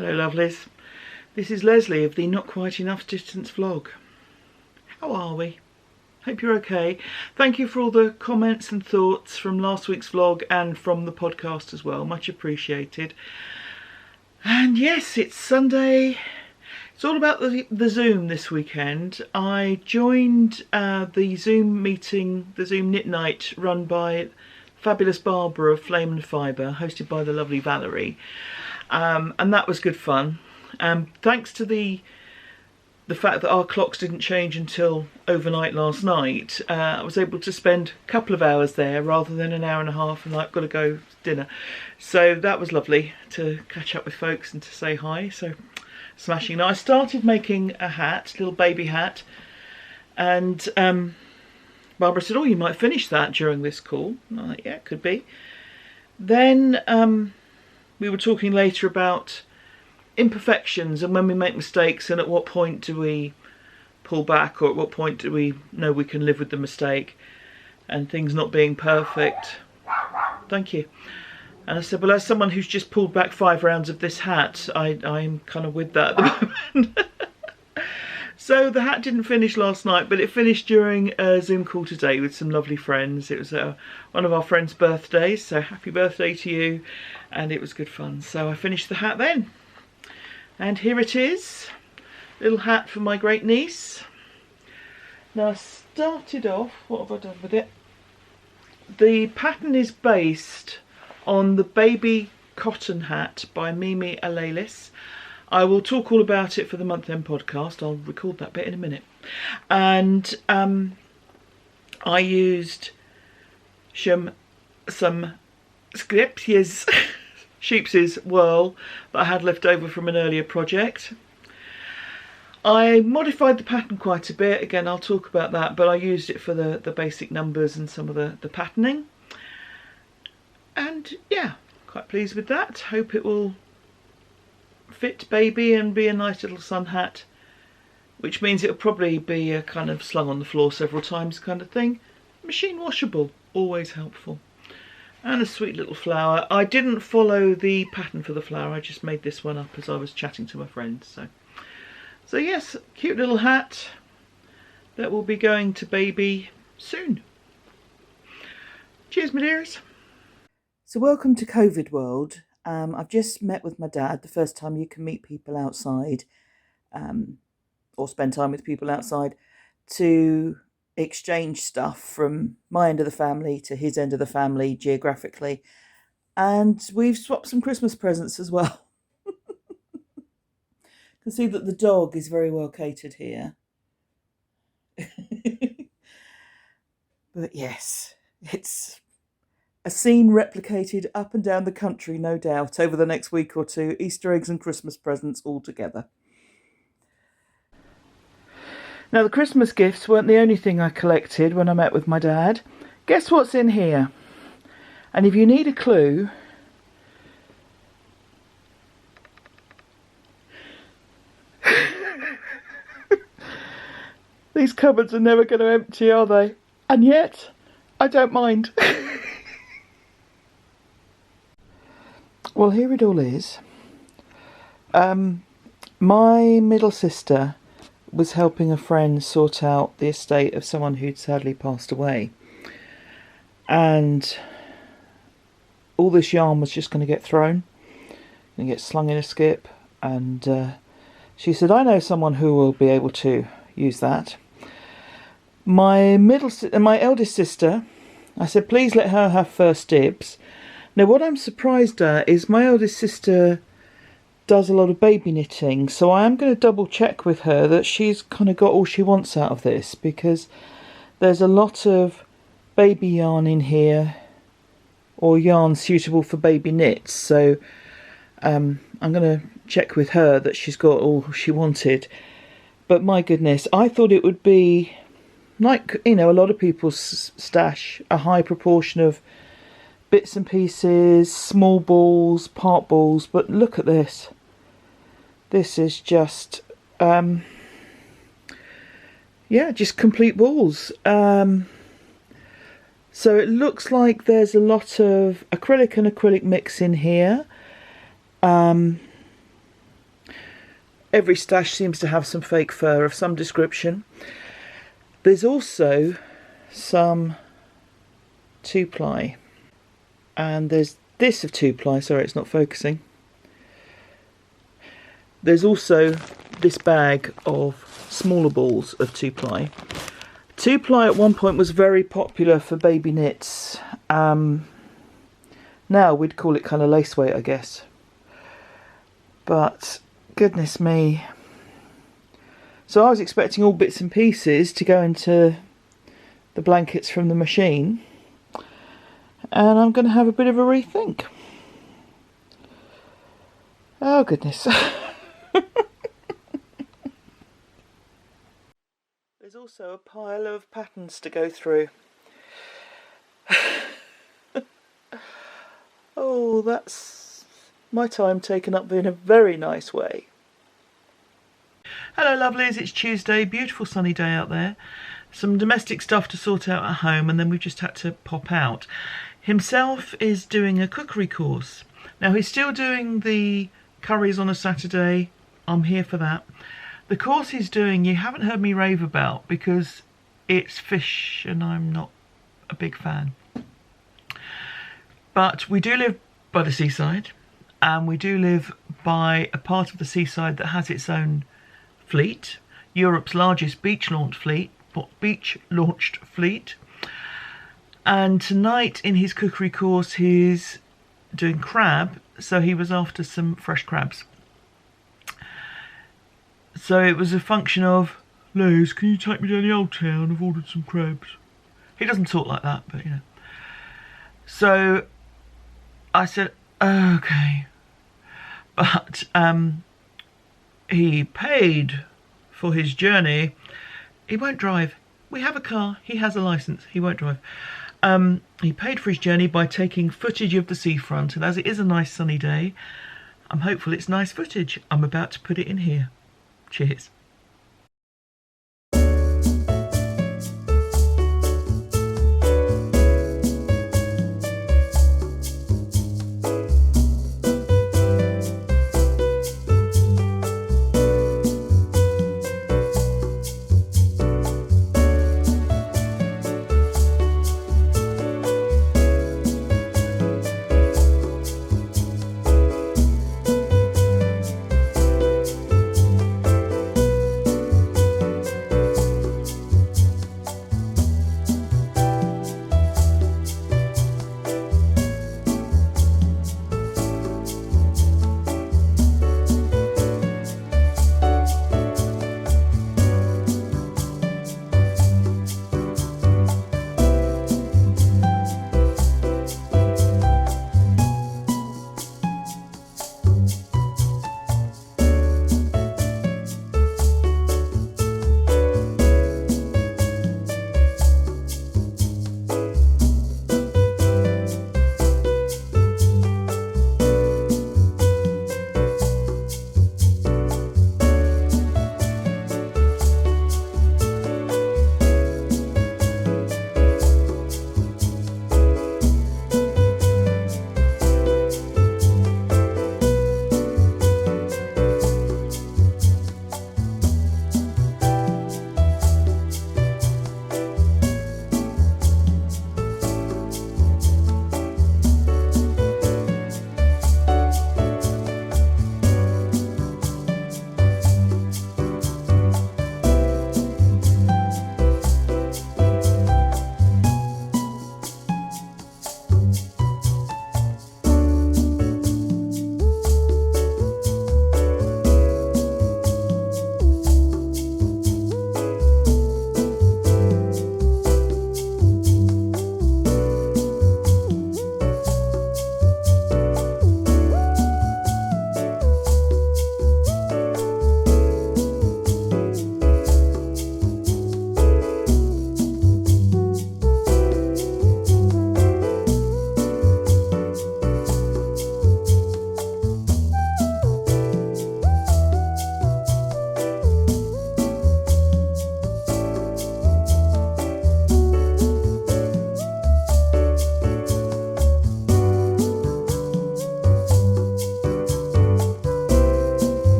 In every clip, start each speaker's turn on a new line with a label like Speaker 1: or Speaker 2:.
Speaker 1: Hello lovelies, this is Lesley of the Not Quite Enough Distance vlog. How are we? Hope you're okay. Thank you for all the comments and thoughts from last week's vlog and from the podcast as well, much appreciated. And yes, it's Sunday. It's all about the Zoom this weekend. I joined the Zoom meeting, the Zoom knit night run by fabulous Barbara of Flame and Fibre, hosted by the lovely Valerie. And that was good fun. Thanks to the fact that our clocks didn't change until overnight last night, I was able to spend a couple of hours there rather than an hour and a half and I've got to go to dinner. So that was lovely to catch up with folks and to say hi. So smashing. Now I started making a hat, little baby hat, and Barbara said, oh, you might finish that during this call. And I'm like, yeah, could be. Then we were talking later about imperfections and when we make mistakes and at what point do we pull back, or at what point do we know we can live with the mistake and things not being perfect. Thank you. And I said, well, as someone who's just pulled back 5 rounds of this hat, I'm kind of with that at the moment. So the hat didn't finish last night, but it finished during a Zoom call today with some lovely friends. It was one of our friends' birthdays, so happy birthday to you, and it was good fun. So I finished the hat then. And here it is, little hat for my great niece. Now I started off, what have I done with it? The pattern is based on the baby cotton hat by Mimi Alalis. I will talk all about it for the month end podcast. I'll record that bit in a minute. And I used some Scriptia's sheep's wool that I had left over from an earlier project. I modified the pattern quite a bit. Again, I'll talk about that, but I used it for the basic numbers and some of the patterning. And yeah, quite pleased with that. Hope it will fit baby and be a nice little sun hat, which means it'll probably be a kind of slung on the floor several times kind of thing. Machine washable, always helpful. And a sweet little flower. I didn't follow the pattern for the flower, I just made this one up as I was chatting to my friends. So yes, cute little hat that will be going to baby soon. Cheers, my dears. So welcome to COVID world. I've just met with my dad, the first time you can meet people outside, or spend time with people outside, to exchange stuff from my end of the family to his end of the family geographically. And we've swapped some Christmas presents as well. You can see that the dog is very well catered here. But yes, it's a scene replicated up and down the country, no doubt, over the next week or two. Easter eggs and Christmas presents all together. Now, the Christmas gifts weren't the only thing I collected when I met with my dad. Guess what's in here? And if you need a clue, these cupboards are never going to empty, are they? And yet, I don't mind. Well, here it all is. My middle sister was helping a friend sort out the estate of someone who'd sadly passed away. And all this yarn was just going to get thrown, going to get slung in a skip. And she said, I know someone who will be able to use that. My eldest sister, I said, please let her have first dibs. Now, what I'm surprised at is my eldest sister does a lot of baby knitting, so I am going to double check with her that she's kind of got all she wants out of this, because there's a lot of baby yarn in here, or yarn suitable for baby knits. So I'm going to check with her that she's got all she wanted. But my goodness, I thought it would be like, you know, a lot of people's stash, a high proportion of bits and pieces, small balls, part balls, but look at this. This is just, yeah, just complete balls. So it looks like there's a lot of acrylic and acrylic mix in here. Every stash seems to have some fake fur of some description. There's also some 2-ply. And there's this of 2-ply, sorry it's not focusing. There's also this bag of smaller balls of 2-ply. 2-ply at one point was very popular for baby knits. Now we'd call it kind of lace weight, I guess. But goodness me. So I was expecting all bits and pieces to go into the blankets from the machine. And I'm going to have a bit of a rethink. Oh goodness. There's also a pile of patterns to go through. Oh, that's my time taken up in a very nice way. Hello lovelies, it's Tuesday, beautiful sunny day out there. Some domestic stuff to sort out at home, and then we've just had to pop out. Himself is doing a cookery course. Now he's still doing the curries on a Saturday. I'm here for that. The course he's doing, you haven't heard me rave about because it's fish and I'm not a big fan. But we do live by the seaside, and we do live by a part of the seaside that has its own fleet, Europe's largest beach-launched fleet. And tonight in his cookery course he's doing crab, so he was after some fresh crabs. So it was a function of, Les, can you take me down the old town? I've ordered some crabs. He doesn't talk like that, but you know. So I said, okay. But he paid for his journey. He won't drive. We have a car. He has a licence. He won't drive. He paid for his journey by taking footage of the seafront, and as it is a nice sunny day, I'm hopeful it's nice footage. I'm about to put it in here. Cheers.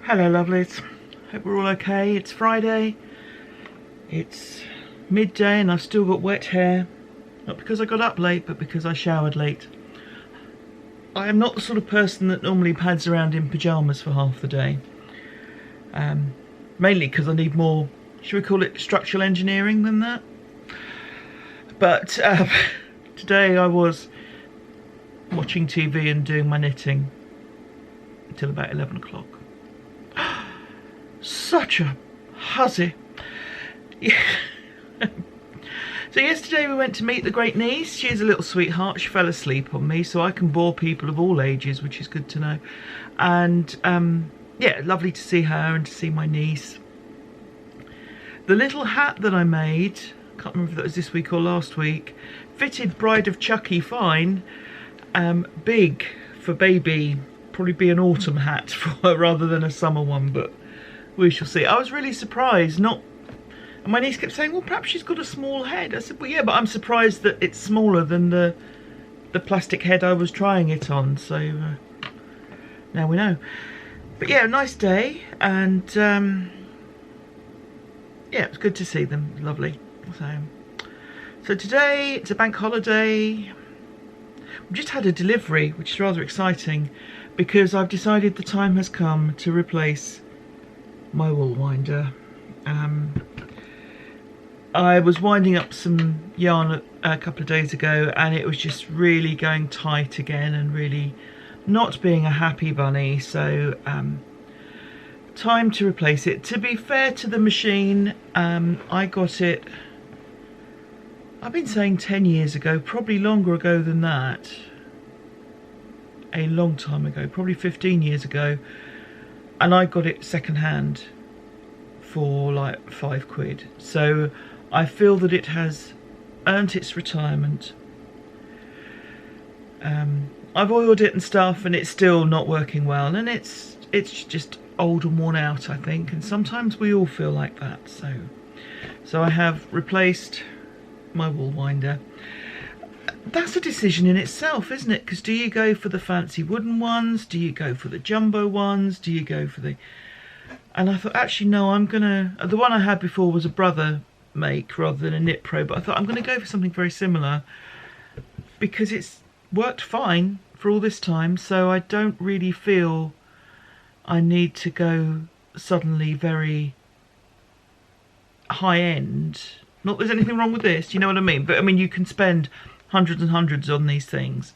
Speaker 1: Hello lovelies, hope we're all okay. It's Friday, it's midday and I've still got wet hair. Not because I got up late, but because I showered late. I am not the sort of person that normally pads around in pyjamas for half the day. Mainly because I need more, should we call it structural engineering than that? But today I was watching TV and doing my knitting until about 11 o'clock. Such a hussy. Yeah. So yesterday we went to meet the great niece. She is a little sweetheart. She fell asleep on me, so I can bore people of all ages, which is good to know. And yeah, lovely to see her and to see my niece. The little hat that I made, I can't remember if that was this week or last week, fitted Bride of Chucky fine. Big for baby, probably be an autumn hat for her rather than a summer one, but we shall see. I was really surprised, and my niece kept saying, well, perhaps she's got a small head. I said, well, yeah, but I'm surprised that it's smaller than the plastic head I was trying it on, so now we know. But yeah, nice day, and yeah, it was good to see them, lovely. So today, it's a bank holiday. We just had a delivery, which is rather exciting, because I've decided the time has come to replace my wool winder. I was winding up some yarn a couple of days ago and it was just really going tight again and really not being a happy bunny, so time to replace it. To be fair to the machine, I got it, I've been saying 10 years ago, probably longer ago than that, a long time ago, probably 15 years ago, and I got it second hand for like £5. So I feel that it has earned its retirement. I've oiled it and stuff and it's still not working well, and it's just old and worn out, I think, and sometimes we all feel like that. So I have replaced my wool winder. That's a decision in itself, isn't it? Because do you go for the fancy wooden ones? Do you go for the jumbo ones? Do you go for the... And I thought, actually, no, I'm gonna... The one I had before was a brother make rather than a Knit Pro, but I thought I'm gonna go for something very similar because it's worked fine for all this time, so I don't really feel I need to go suddenly very high end. Not that there's anything wrong with this, you know what I mean? But I mean, you can spend hundreds and hundreds on these things.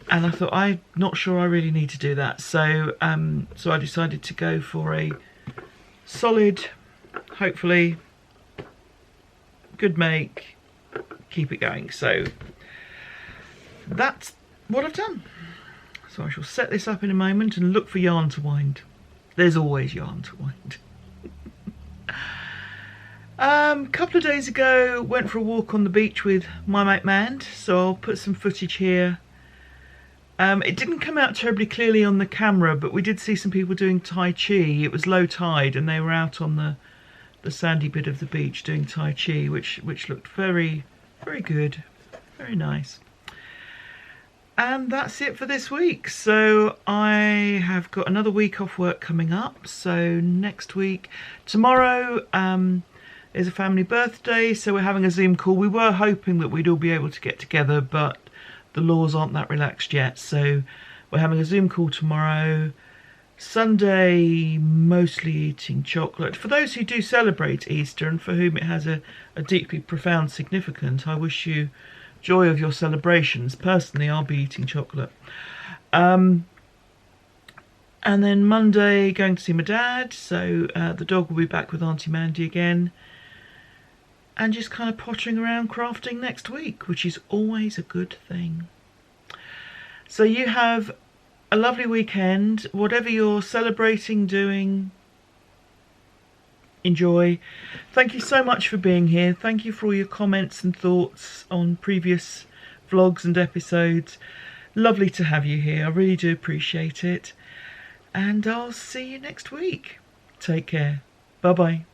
Speaker 1: And I thought, I'm not sure I really need to do that. So so I decided to go for a solid, hopefully, good make, keep it going. So that's what I've done. So I shall set this up in a moment and look for yarn to wind. There's always yarn to wind. Couple of days ago, went for a walk on the beach with my mate Mand, so I'll put some footage here. It didn't come out terribly clearly on the camera, but we did see some people doing Tai Chi. It was low tide and they were out on the sandy bit of the beach doing Tai Chi, which looked very, very good, very nice. And that's it for this week. So I have got another week off work coming up. So next week, tomorrow, is a family birthday, so we're having a Zoom call. We were hoping that we'd all be able to get together, but the laws aren't that relaxed yet, so we're having a Zoom call tomorrow. Sunday, mostly eating chocolate. For those who do celebrate Easter and for whom it has a deeply profound significance, I wish you joy of your celebrations. Personally, I'll be eating chocolate. And then Monday, going to see my dad, so the dog will be back with Auntie Mandy again. And just kind of pottering around crafting next week, which is always a good thing. So you have a lovely weekend. Whatever you're celebrating, doing, enjoy. Thank you so much for being here. Thank you for all your comments and thoughts on previous vlogs and episodes. Lovely to have you here. I really do appreciate it. And I'll see you next week. Take care. Bye-bye.